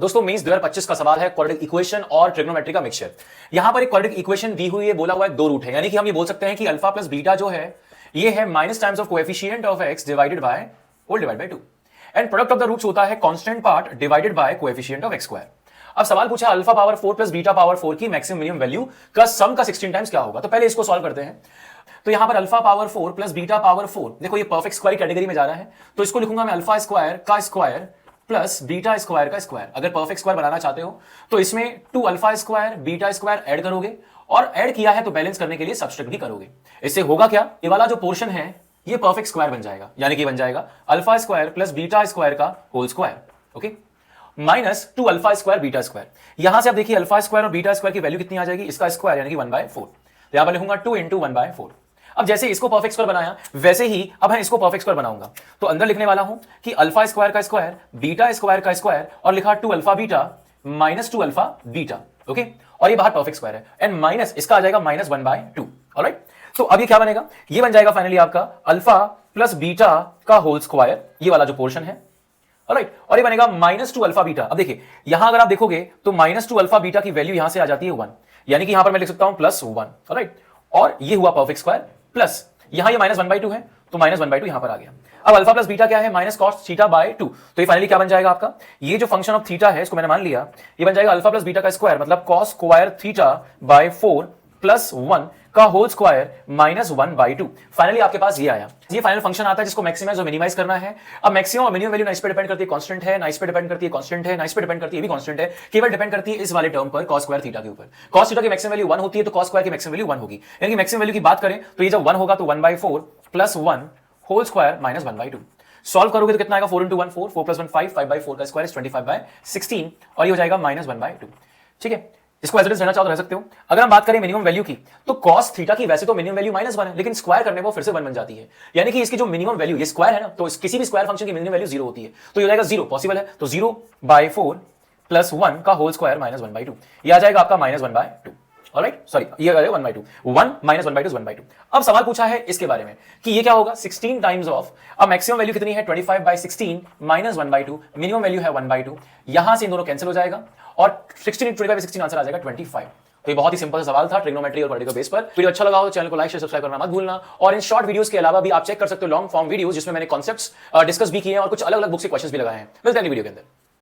दोस्तों मेंस 2025 का सवाल है क्वाड्रेटिक इक्वेशन और ट्रिग्नोमेट्री का मिक्सचर। यहां पर एक क्वाड्रेटिक इक्वेशन दी हुई है, बोला हुआ है दो रूट है, यानी कि हम ये बोल सकते हैं कि अल्फा प्लस बीटा जो है ये है minus times of coefficient of x divided by whole divide by 2 and product of the roots होता है constant part divided by coefficient of x square. अब सवाल पूछा अल्फा पावर 4 प्लस बीटा पावर 4 की मैक्सिमम मिनिमम वैल्यू का सम का 16 times क्या होगा। तो पहले इसको सॉल्व करते हैं। तो यहां पर अल्फा पावर 4 प्लस बीटा पावर 4, देखो ये परफेक्ट स्क्वायर कैटेगरी में जा रहा है, तो इसको लिखूंगा मैं अल्फा स्क्वायर का स्क्वायर प्लस बीटा स्क्वायर का स्क्वायर। अगर परफेक्ट स्क्वायर बनाना चाहते हो तो इसमें 2 alpha square beta square add करोगे और ऐड किया है तो बैलेंस करने के लिए सब्सट्रैक्ट भी करोगे। इससे होगा क्या, ये वाला जो पोर्शन है ये परफेक्ट स्क्वायर बन जाएगा, यानी कि बन जाएगा alpha square plus beta square का whole square, okay, minus 2 alpha square beta square. यहां से आप देखिए अल्फा स्क्वायर और बीटा स्क्वायर की वैल्यू कितनी आ जाएगी, इसका स्क्वायर यानी कि 1/4। तो यहां पर लिखूंगा 2 × 1/4। अब जैसे इसको परफेक्ट स्क्वायर बनाया वैसे ही अब मैं इसको परफेक्ट स्क्वायर बनाऊंगा, तो अंदर लिखने वाला हूं कि अल्फा स्क्वायर का स्क्वायर बीटा स्क्वायर का स्क्वायर और लिखा 2 alpha beta minus 2 alpha beta, okay, और ये बाहर परफेक्ट स्क्वायर है एंड माइनस इसका आ जाएगा माइनस 1/2। ऑलराइट, तो अब ये क्या बनेगा, ये बन जाएगा फाइनली आपका अल्फा प्लस बीटा का होल स्क्वायर, ये वाला जो पोर्शन है, ऑलराइट, और ये बनेगा माइनस 2 अल्फा बीटा। अब देखिए यहां अगर आप देखोगे तो माइनस 2 अल्फा बीटा की वैल्यू यहां से आ जाती है 1, यानी कि यहां पर मैं लिख सकता हूं प्लस 1, ऑलराइट, और ये हुआ परफेक्ट स्क्वायर प्लस यहां ये माइनस 1/2 है तो माइनस 1/2 यहां पर आ गया। अब अल्फा प्लस बीटा क्या है, माइनस कॉस थीटा बाय 2, तो ये फाइनली क्या बन जाएगा आपका, ये जो फंक्शन ऑफ थीटा है इसको मैंने मान लिया, ये बन जाएगा अल्फा प्लस बीटा का स्क्वायर मतलब cos square theta by 4 plus 1 का होल स्क्वायर माइनस 1/2। फाइनली आपके पास ये आया, ये फाइनल फंक्शन आता है जिसको मैक्सिमाइज और मिनिमाइज करना है। अब मैक्सिमम और मिनिमम वैल्यू ना इस पे डिपेंड करती है कांस्टेंट है, ना इस पे डिपेंड करती है कांस्टेंट है, ना इस पे डिपेंड करती है भी कांस्टेंट है, केवल डिपेंड करती है इस वाले टर्म पर cos स्क्वायर थीटा के ऊपर। cos थीटा की मैक्सिमम वैल्यू 1 होती है तो cos स्क्वायर की मैक्सिमम वैल्यू 1 होगी, यानी कि मैक्सिमम वैल्यू की बात करें तो ये जब 1 होगा तो 1/4 plus 1 whole square minus 1/2। Solve करोगे तो कितना आएगा, 4 × 1 4, 4 + 1 5, 5/4 का स्क्वायर 25/16 और ये हो जाएगा माइनस 1/2। ठीक है, इसको एज इट इज रहना चाहो तो रह सकते हो। अगर हम बात करें मिनिमम वैल्यू की तो cos थीटा की वैसे तो मिनिमम वैल्यू -1 है, लेकिन स्क्वायर करने पर फिर से 1 बन जाती है, यानी कि इसकी जो मिनिमम वैल्यू, ये स्क्वायर है ना, तो किसी भी स्क्वायर फंक्शन की मिनिमम वैल्यू 0 होती है, तो ये हो जाएगा 0 पॉसिबल है, तो 0/4 प्लस 1 का होल स्क्वायर माइनस 1/2, ये आ जाएगा आपका माइनस 1/2। ऑलराइट, सॉरी ये आ जाएगा 1/2, 1 माइनस 1/2 इज 1/2। अब सवाल पूछा है इसके बारे में कि ये क्या होगा, 16 टाइम्स ऑफ, अब मैक्सिमम वैल्यू कितनी है 25/16 माइनस 1/2, मिनिमम वैल्यू है 1/2, यहां से इन दोनों कैंसिल हो जाएगा और 16 × 25/16 आंसर आ जाएगा 25। तो ये बहुत ही सिंपल सवाल था ट्रिग्नोमेट्री और क्वाड्रेटिक बेस पर। वीडियो अच्छा लगा हो तो चैनल को लाइक शेयर सब्सक्राइब करना मत भूलना, और इन शॉर्ट वीडियोस के अलावा भी आप चेक कर सकते हो लॉन्ग फॉर्म वीडियोस जिसमें मैंने कॉन्सेप्ट्स डिस्कस भी किए हैं और कुछ अलग अलग बुक से क्वेश्चंस भी लगाए हैं। मिलते हैं वीडियो के अंदर।